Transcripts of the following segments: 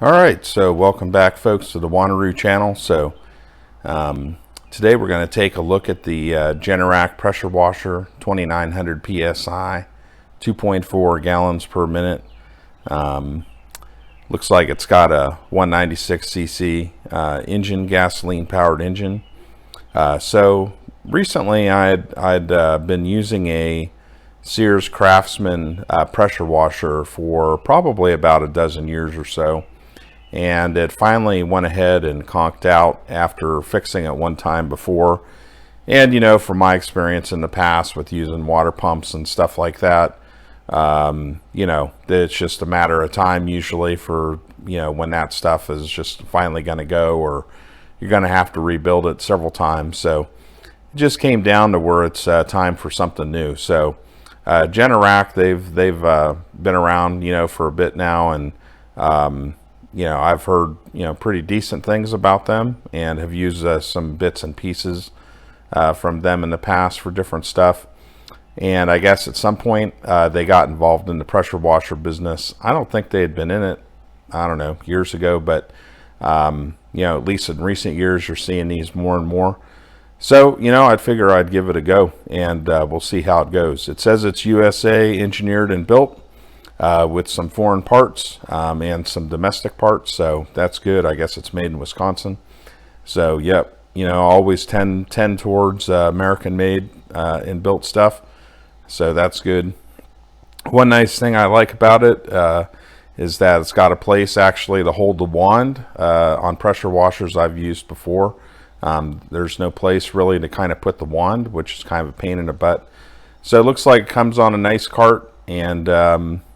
Alright, so welcome back folks to the Wanneroo channel. So today we're going to take a look at the Generac pressure washer, 2900 PSI, 2.4 gallons per minute. Looks like it's got a 196cc engine, gasoline powered engine. So recently I'd been using a Sears Craftsman pressure washer for probably about a dozen years or so. And it finally went ahead and conked out after fixing it one time before. And you know, from my experience in the past with using water pumps and stuff like that, you know, it's just a matter of time usually for, you know, when that stuff is just finally going to go, or you're going to have to rebuild it several times. So it just came down to where it's time for something new. So Generac, they've been around, you know, for a bit now, and you know, I've heard, you know, pretty decent things about them, and have used some bits and pieces from them in the past for different stuff. And I guess at some point they got involved in the pressure washer business. I don't think they had been in it, I don't know, years ago, but you know, at least in recent years you're seeing these more and more. So, you know, I'd figure I'd give it a go, and we'll see how it goes. It says it's USA engineered and built, with some foreign parts and some domestic parts, so that's good. I guess it's made in Wisconsin. So yep, you know, always tend towards American made and built stuff, so that's good. One nice thing I like about it is that it's got a place actually to hold the wand. On pressure washers I've used before, there's no place really to kind of put the wand, which is kind of a pain in the butt. So it looks like it comes on a nice cart, and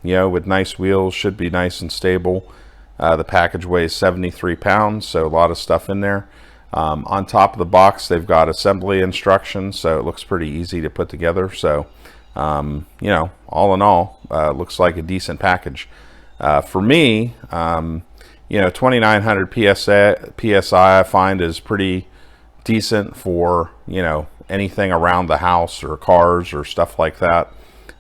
you know, with nice wheels, should be nice and stable. The package weighs 73 pounds, so a lot of stuff in there. On top of the box they've got assembly instructions, so it looks pretty easy to put together. So you know, all in all, looks like a decent package. For me, you know, 2900 PSI I find is pretty decent for, you know, anything around the house or cars or stuff like that.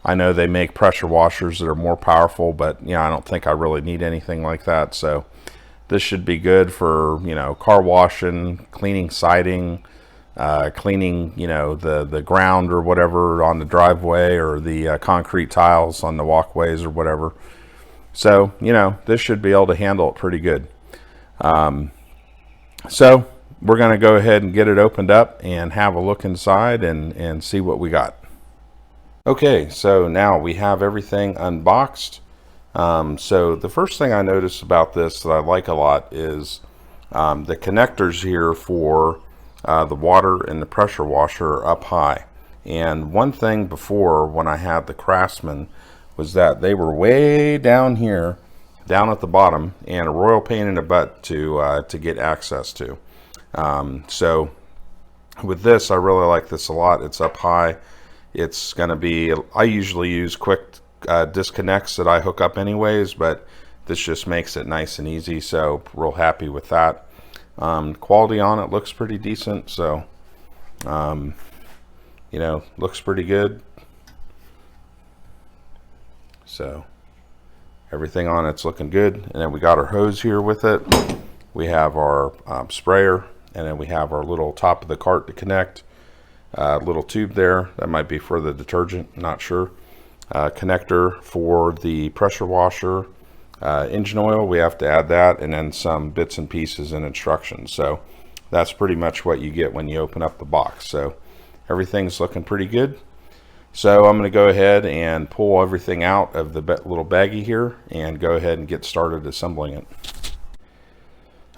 I know they make pressure washers that are more powerful, but you know, I don't think I really need anything like that. So this should be good for, you know, car washing, cleaning siding, cleaning, you know, the ground or whatever on the driveway, or the concrete tiles on the walkways or whatever. So, you know, this should be able to handle it pretty good. So we're going to go ahead and get it opened up and have a look inside and see what we got. Okay, so now we have everything unboxed. So the first thing I noticed about this that I like a lot is the connectors here for the water and the pressure washer are up high. And one thing before, when I had the Craftsman, was that they were way down here, down at the bottom, and a royal pain in the butt to get access to. So with this, I really like this a lot. It's up high. It's going to be, I usually use quick disconnects that I hook up anyways, but this just makes it nice and easy, so real happy with that. Quality on it looks pretty decent, so you know, looks pretty good. So everything on it's looking good. And then we got our hose here with it. We have our sprayer, and then we have our little top of the cart to connect. Little tube there, that might be for the detergent, not sure. Connector for the pressure washer. Engine oil, we have to add that, and then some bits and pieces and instructions. So that's pretty much what you get when you open up the box. So everything's looking pretty good. So I'm going to go ahead and pull everything out of the little baggie here and go ahead and get started assembling it.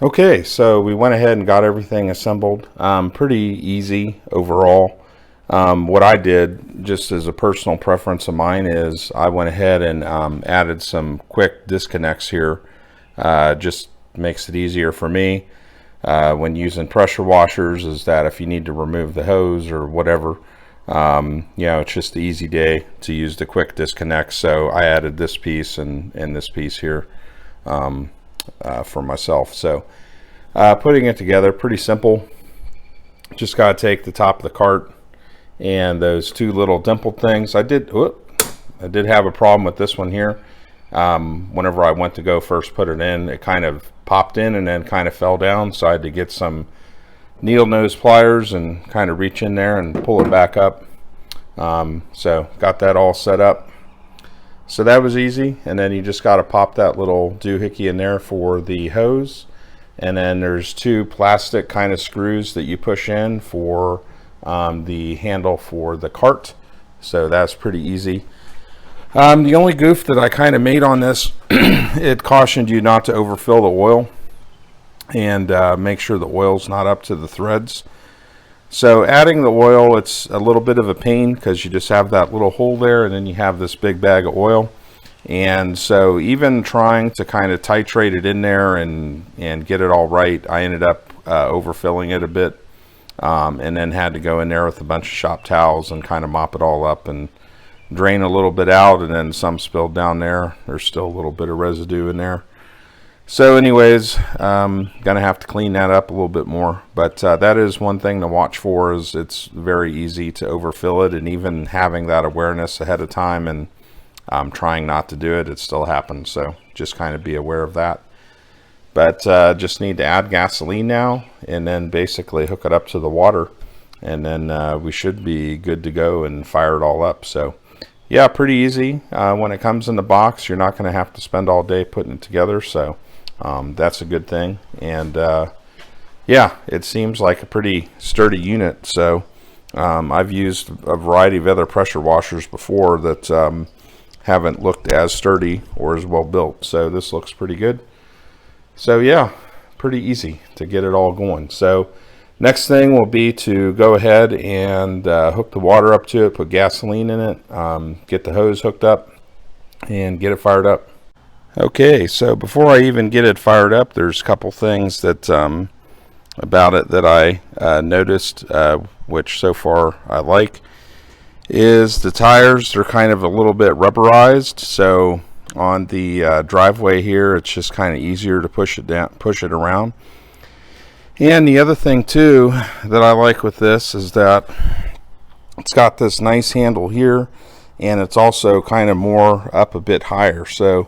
Okay, so we went ahead and got everything assembled. Pretty easy overall. What I did, just as a personal preference of mine, is I went ahead and added some quick disconnects here. Just makes it easier for me when using pressure washers, is that if you need to remove the hose or whatever, you know, it's just an easy day to use the quick disconnect. So I added this piece and this piece here for myself. So putting it together, pretty simple. Just got to take the top of the cart and those two little dimpled things. I did have a problem with this one here. Whenever I went to go first put it in, it kind of popped in and then kind of fell down, so I had to get some needle nose pliers and kind of reach in there and pull it back up. So got that all set up. So that was easy, and then you just got to pop that little doohickey in there for the hose, and then there's two plastic kind of screws that you push in for the handle for the cart. So that's pretty easy. The only goof that I kind of made on this, it cautioned you not to overfill the oil and make sure the oil's not up to the threads. So adding the oil, it's a little bit of a pain because you just have that little hole there and then you have this big bag of oil. And so even trying to kind of titrate it in there and get it all right, I ended up overfilling it a bit, and then had to go in there with a bunch of shop towels and kind of mop it all up and drain a little bit out, and then some spilled down there. There's still a little bit of residue in there. So anyways, gonna have to clean that up a little bit more, but that is one thing to watch for, is it's very easy to overfill it, and even having that awareness ahead of time and trying not to do it, it still happens. So just kind of be aware of that. But just need to add gasoline now and then basically hook it up to the water, and then we should be good to go and fire it all up. So yeah, pretty easy. When it comes in the box, you're not going to have to spend all day putting it together, so that's a good thing. And yeah, it seems like a pretty sturdy unit. So I've used a variety of other pressure washers before that haven't looked as sturdy or as well built, so this looks pretty good. So yeah, pretty easy to get it all going. So next thing will be to go ahead and hook the water up to it, put gasoline in it, get the hose hooked up, and get it fired up. Okay, so before I even get it fired up, there's a couple things that about it that I noticed, which so far I like, is the tires. They're kind of a little bit rubberized, so on the driveway here, it's just kind of easier to push it around. And the other thing too that I like with this is that it's got this nice handle here, and it's also kind of more up a bit higher, so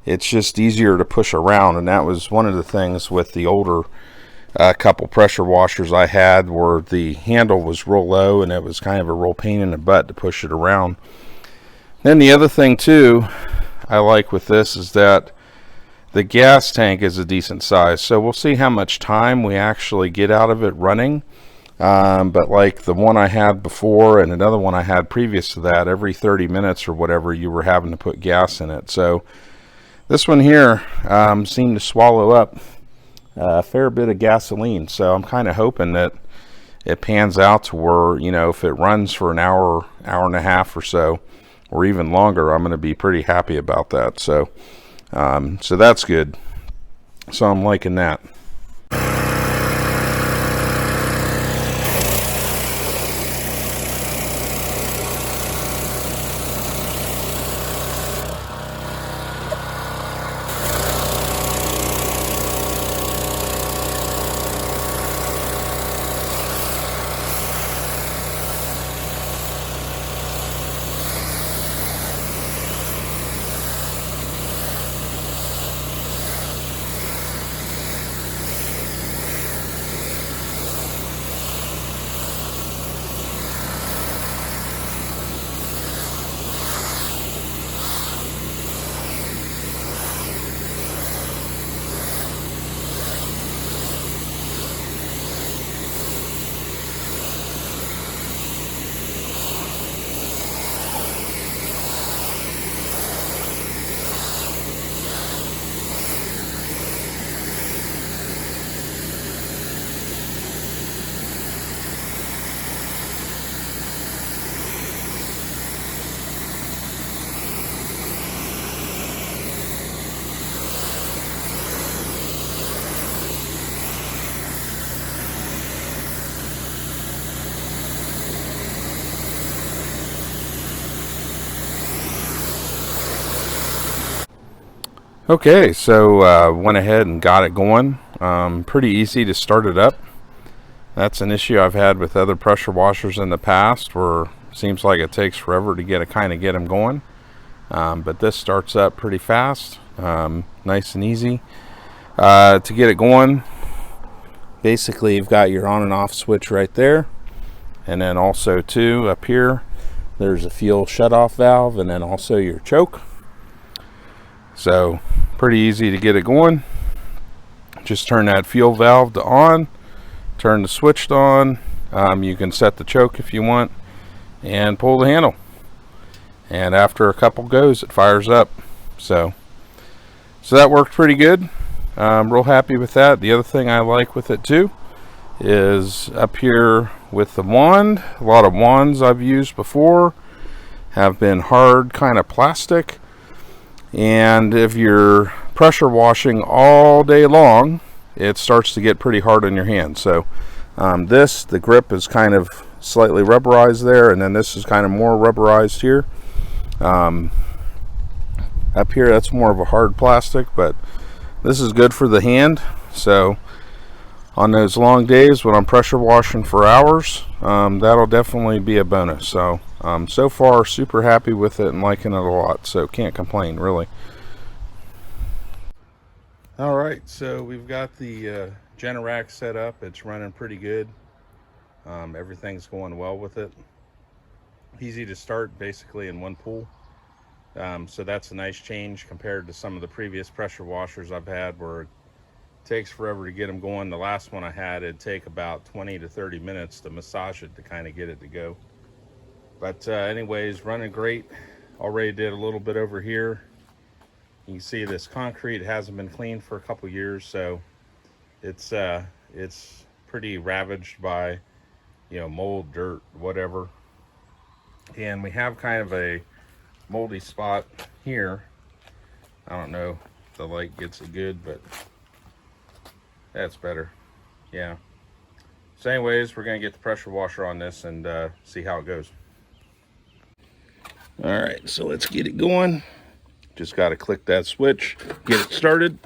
it's just easier to push around. And that was one of the things with the older couple pressure washers I had, where the handle was real low and it was kind of a real pain in the butt to push it around. Then the other thing too I like with this is that the gas tank is a decent size, so we'll see how much time we actually get out of it running. But like the one I had before and another one I had previous to that, every 30 minutes or whatever you were having to put gas in it. So this one here seemed to swallow up a fair bit of gasoline, so I'm kind of hoping that it pans out to where, you know, if it runs for an hour and a half or so, or even longer, I'm going to be pretty happy about that. So so that's good. So I'm liking that. Okay, so went ahead and got it going. Pretty easy to start it up. That's an issue I've had with other pressure washers in the past, where it seems like it takes forever to get them going. but this starts up pretty fast, nice and easy. To get it going, basically you've got your on and off switch right there, and then also too up here there's a fuel shutoff valve, and then also your choke. So pretty easy to get it going. Just turn that fuel valve to on, turn the switch to on. You can set the choke if you want, and pull the handle, and after a couple goes it fires up. So that worked pretty good. Real happy with that. The other thing I like with it too is up here with the wand. A lot of wands I've used before have been hard kind of plastic, and if you're pressure washing all day long, it starts to get pretty hard on your hand. So the grip is kind of slightly rubberized there, and then this is kind of more rubberized here. Up here that's more of a hard plastic, but this is good for the hand. So on those long days when I'm pressure washing for hours, that'll definitely be a bonus. So so far super happy with it and liking it a lot, so can't complain really. All right, so we've got the Generac set up. It's running pretty good. Everything's going well with it. Easy to start basically in one pull. So that's a nice change compared to some of the previous pressure washers I've had where it takes forever to get them going. The last one I had, it'd take about 20 to 30 minutes to massage it to kind of get it to go. But anyways, running great. Already did a little bit over here. You can see this concrete hasn't been cleaned for a couple years, so it's pretty ravaged by, you know, mold, dirt, whatever. And we have kind of a moldy spot here. I don't know if the light gets it good, but that's better. Yeah. So anyways, we're gonna get the pressure washer on this and see how it goes. All right, so let's get it going. Just got to click that switch, get it started.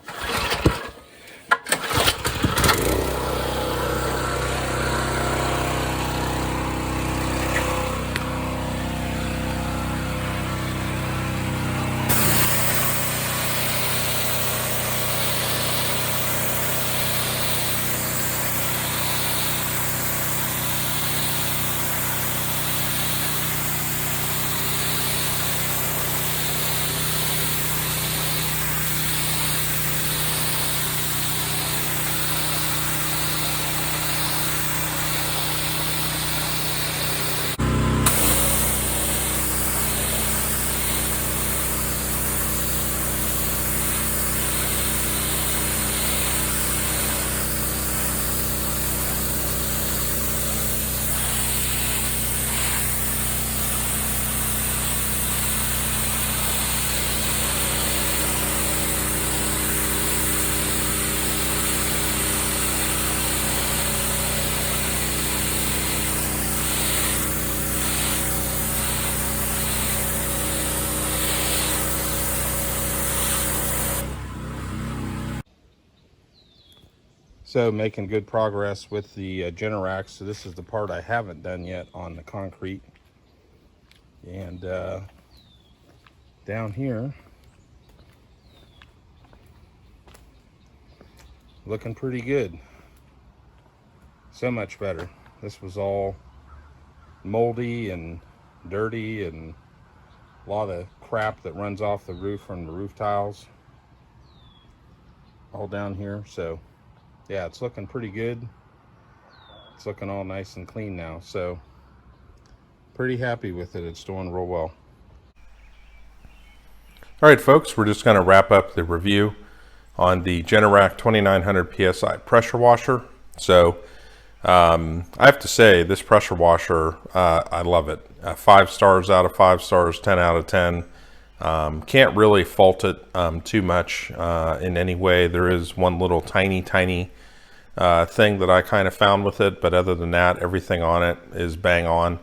So making good progress with the Generac. So this is the part I haven't done yet on the concrete. And down here, looking pretty good. So much better. This was all moldy and dirty and a lot of crap that runs off the roof from the roof tiles all down here. So yeah, it's looking pretty good. It's looking all nice and clean now, so pretty happy with it. It's doing real well. All right, folks, we're just going to wrap up the review on the Generac 2900 PSI pressure washer. So I have to say, this pressure washer, I love it. 5 stars out of 5 stars, 10 out of 10. Can't really fault it too much in any way. There is one little tiny thing that I kind of found with it, but other than that, everything on it is bang on.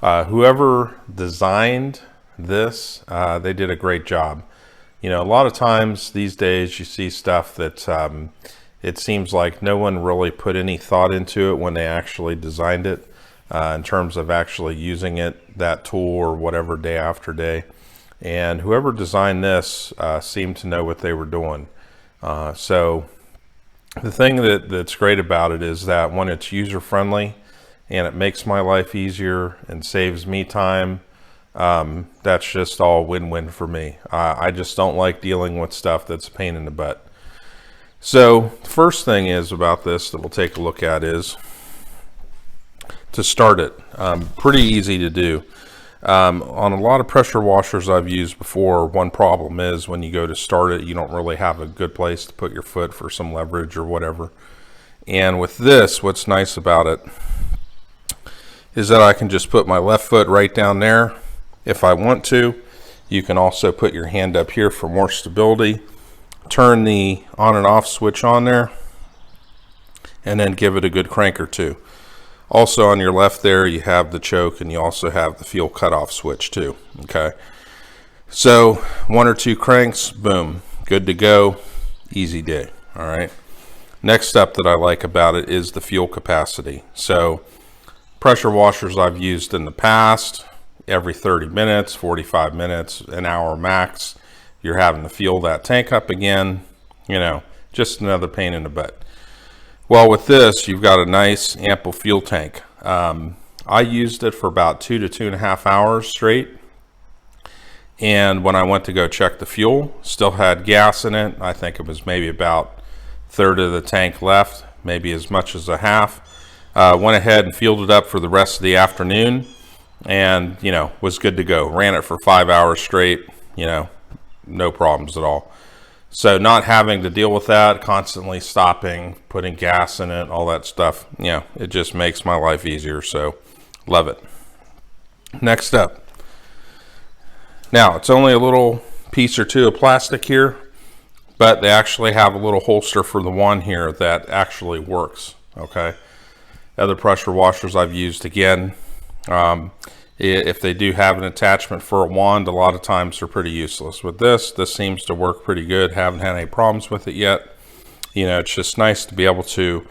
Whoever designed this, they did a great job. You know, a lot of times these days you see stuff that it seems like no one really put any thought into it when they actually designed it in terms of actually using it, that tool or whatever, day after day. and whoever designed this seemed to know what they were doing. So the thing that's great about it is that when it's user friendly and it makes my life easier and saves me time, that's just all win-win for me. I just don't like dealing with stuff that's a pain in the butt. So the first thing is about this that we'll take a look at is to start it. Pretty easy to do. On a lot of pressure washers I've used before, one problem is when you go to start it, you don't really have a good place to put your foot for some leverage or whatever. And with this, what's nice about it is that I can just put my left foot right down there if I want to. You can also put your hand up here for more stability, turn the on and off switch on there, and then give it a good crank or two. Also on your left there, you have the choke, and you also have the fuel cutoff switch too. Okay, so 1 or 2 cranks, boom, good to go, easy day. All right, next step that I like about it is the fuel capacity. So pressure washers I've used in the past, every 30 minutes, 45 minutes, an hour max, you're having to fuel that tank up again, you know, just another pain in the butt. Well, with this, you've got a nice ample fuel tank. I used it for about 2 to 2.5 hours straight. And when I went to go check the fuel, still had gas in it. I think it was maybe about 1/3 of the tank left, maybe as much as a half. Went ahead and fueled it up for the rest of the afternoon and, you know, was good to go. Ran it for 5 hours straight, you know, no problems at all. So not having to deal with that, constantly stopping, putting gas in it, all that stuff, you know, it just makes my life easier. So love it. Next up. Now, it's only a little piece or two of plastic here, but they actually have a little holster for the wand here that actually works. Okay. Other pressure washers I've used, again, if they do have an attachment for a wand, a lot of times they're pretty useless. With this seems to work pretty good. Haven't had any problems with it yet. You know, it's just nice to be able to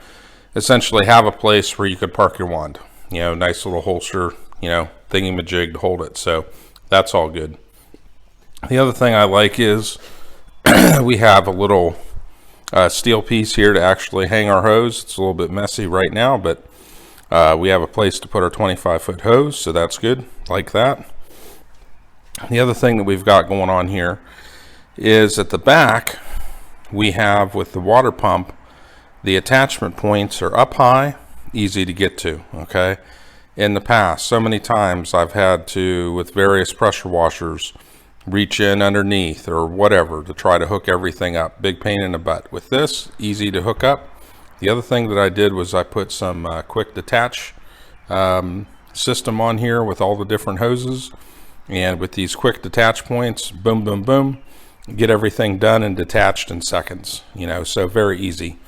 essentially have a place where you could park your wand. You know, nice little holster, you know, thingy-majig to hold it. So that's all good. The other thing I like is we have a little steel piece here to actually hang our hose. It's a little bit messy right now, but we have a place to put our 25-foot hose, so that's good, like that. The other thing that we've got going on here is at the back, we have with the water pump, the attachment points are up high, easy to get to, okay? In the past, so many times I've had to, with various pressure washers, reach in underneath or whatever to try to hook everything up. Big pain in the butt. With this, easy to hook up. The other thing that I did was I put some quick detach system on here with all the different hoses, and with these quick detach points, boom, boom, boom, get everything done and detached in seconds, you know, so very easy.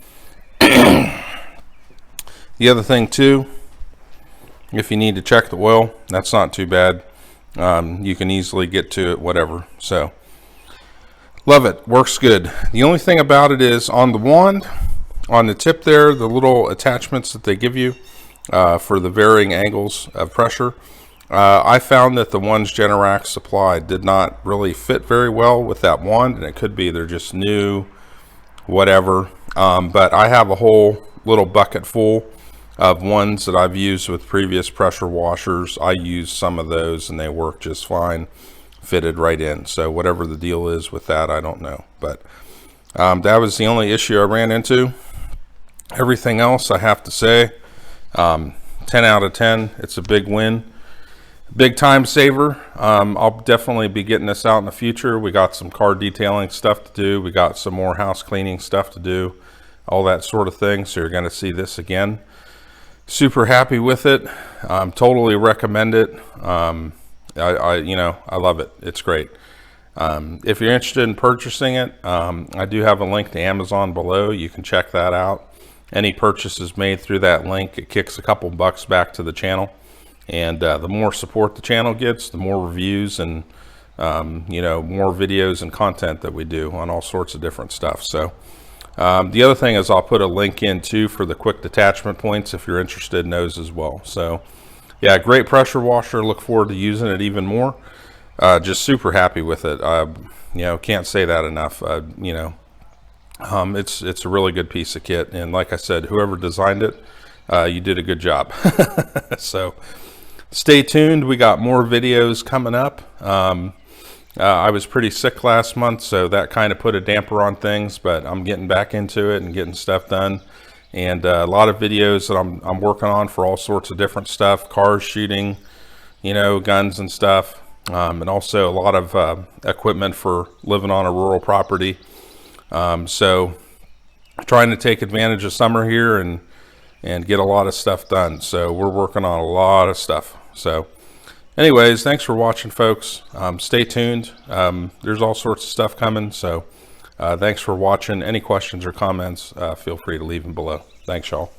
The other thing too, if you need to check the oil, that's not too bad. You can easily get to it, whatever. So love it, works good. The only thing about it is on the wand, on the tip there, the little attachments that they give you for the varying angles of pressure, I found that the ones Generac supplied did not really fit very well with that wand, and it could be they're just new, whatever. But I have a whole little bucket full of ones that I've used with previous pressure washers. I used some of those and they work just fine, fitted right in. So whatever the deal is with that, I don't know. But that was the only issue I ran into. Everything else, I have to say, 10 out of 10. It's a big win, big time saver. I'll definitely be getting this out in the future. We got some car detailing stuff to do. We got some more house cleaning stuff to do, all that sort of thing. So you're going to see this again. Super happy with it. Totally recommend it. You know, I love it. It's great. If you're interested in purchasing it, I do have a link to Amazon below. You can check that out. Any purchases made through that link, it kicks a couple bucks back to the channel. And the more support the channel gets, the more reviews and you know, more videos and content that we do on all sorts of different stuff. So the other thing is I'll put a link in too for the quick detachment points if you're interested in those as well. So yeah, great pressure washer. Look forward to using it even more. just super happy with it. You know, can't say that enough. You know, it's a really good piece of kit, and like I said, whoever designed it, you did a good job. So stay tuned. We got more videos coming up. I was pretty sick last month, so that kind of put a damper on things, but I'm getting back into it and getting stuff done. And a lot of videos that I'm working on for all sorts of different stuff, cars, shooting, you know, guns and stuff. And also a lot of equipment for living on a rural property. So trying to take advantage of summer here and get a lot of stuff done. So we're working on a lot of stuff. So anyways, thanks for watching, folks. Stay tuned. There's all sorts of stuff coming. So thanks for watching. Any questions or comments, feel free to leave them below. Thanks, y'all.